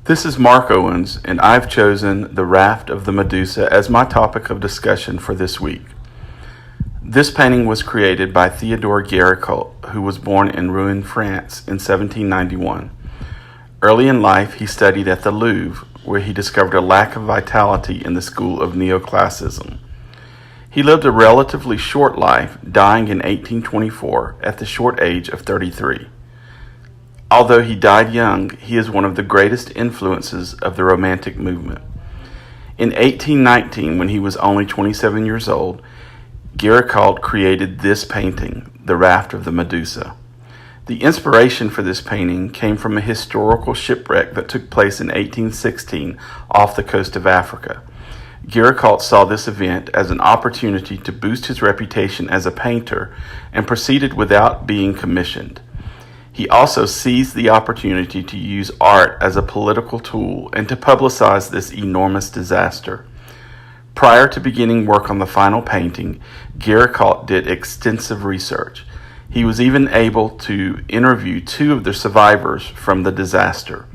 This is Mark Owens, and I've chosen the Raft of the Medusa as my topic of discussion for this week. This painting was created by Theodore Géricault, who was born in Rouen, France in 1791. Early in life, he studied at the Louvre, where he discovered a lack of vitality in the school of neoclassicism. He lived a relatively short life, dying in 1824 at the short age of 33. Although he died young, he is one of the greatest influences of the Romantic movement. In 1819, when he was only 27 years old, Géricault created this painting, the Raft of the Medusa. The inspiration for this painting came from a historical shipwreck that took place in 1816 off the coast of Africa. Géricault saw this event as an opportunity to boost his reputation as a painter and proceeded without being commissioned. He also seized the opportunity to use art as a political tool and to publicize this enormous disaster. Prior to beginning work on the final painting, Géricault did extensive research. He was even able to interview two of the survivors from the disaster.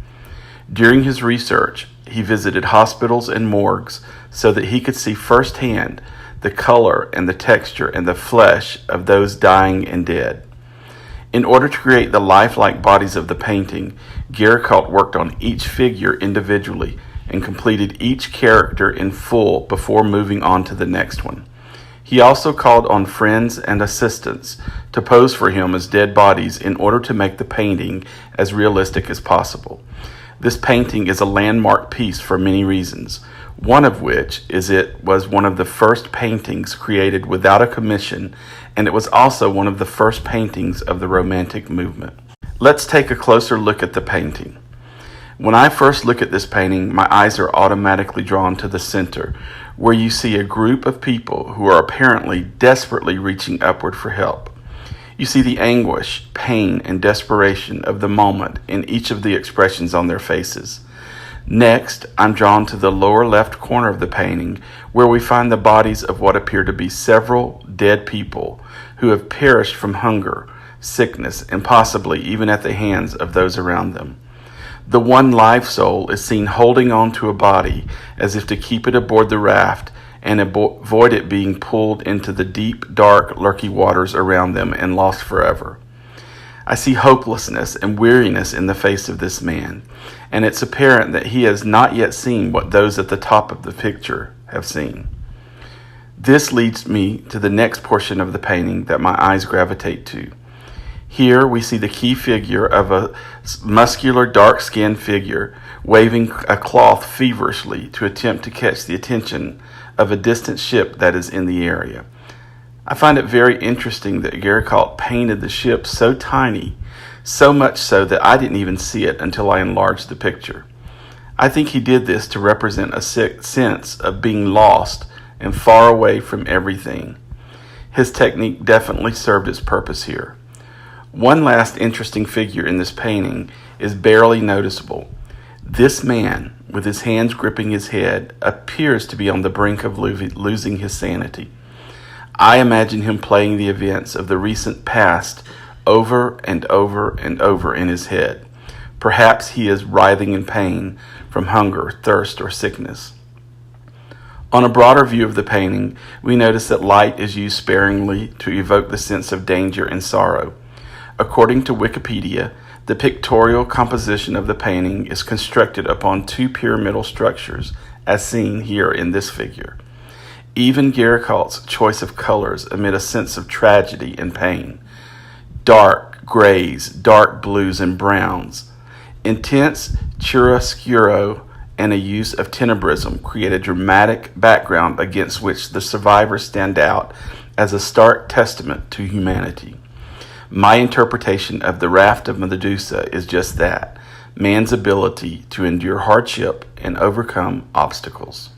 During his research, he visited hospitals and morgues so that he could see firsthand the color and the texture and the flesh of those dying and dead. In order to create the lifelike bodies of the painting, Géricault worked on each figure individually and completed each character in full before moving on to the next one. He also called on friends and assistants to pose for him as dead bodies in order to make the painting as realistic as possible. This painting is a landmark piece for many reasons, one of which is it was one of the first paintings created without a commission, and it was also one of the first paintings of the Romantic movement. Let's take a closer look at the painting. When I first look at this painting, my eyes are automatically drawn to the center, where you see a group of people who are apparently desperately reaching upward for help. You see the anguish, pain, and desperation of the moment in each of the expressions on their faces. Next, I'm drawn to the lower left corner of the painting, where we find the bodies of what appear to be several dead people who have perished from hunger, sickness, and possibly even at the hands of those around them. The one live soul is seen holding on to a body as if to keep it aboard the raft and avoid it being pulled into the deep, dark, murky waters around them and lost forever. I see hopelessness and weariness in the face of this man, and it's apparent that he has not yet seen what those at the top of the picture have seen. This leads me to the next portion of the painting that my eyes gravitate to. Here we see the key figure of a muscular, dark-skinned figure waving a cloth feverishly to attempt to catch the attention of a distant ship that is in the area. I find it very interesting that Géricault painted the ship so tiny, so much so that I didn't even see it until I enlarged the picture. I think he did this to represent a sense of being lost and far away from everything. His technique definitely served its purpose here. One last interesting figure in this painting is barely noticeable. This man, with his hands gripping his head, appears to be on the brink of losing his sanity. I imagine him playing the events of the recent past over and over and over in his head. Perhaps he is writhing in pain from hunger, thirst, or sickness. On a broader view of the painting, we notice that light is used sparingly to evoke the sense of danger and sorrow. According to Wikipedia, the pictorial composition of the painting is constructed upon two pyramidal structures, as seen here in this figure. Even Géricault's choice of colors emit a sense of tragedy and pain. Dark grays, dark blues, and browns. Intense chiaroscuro and a use of tenebrism create a dramatic background against which the survivors stand out as a stark testament to humanity. My interpretation of the Raft of Medusa is just that, man's ability to endure hardship and overcome obstacles.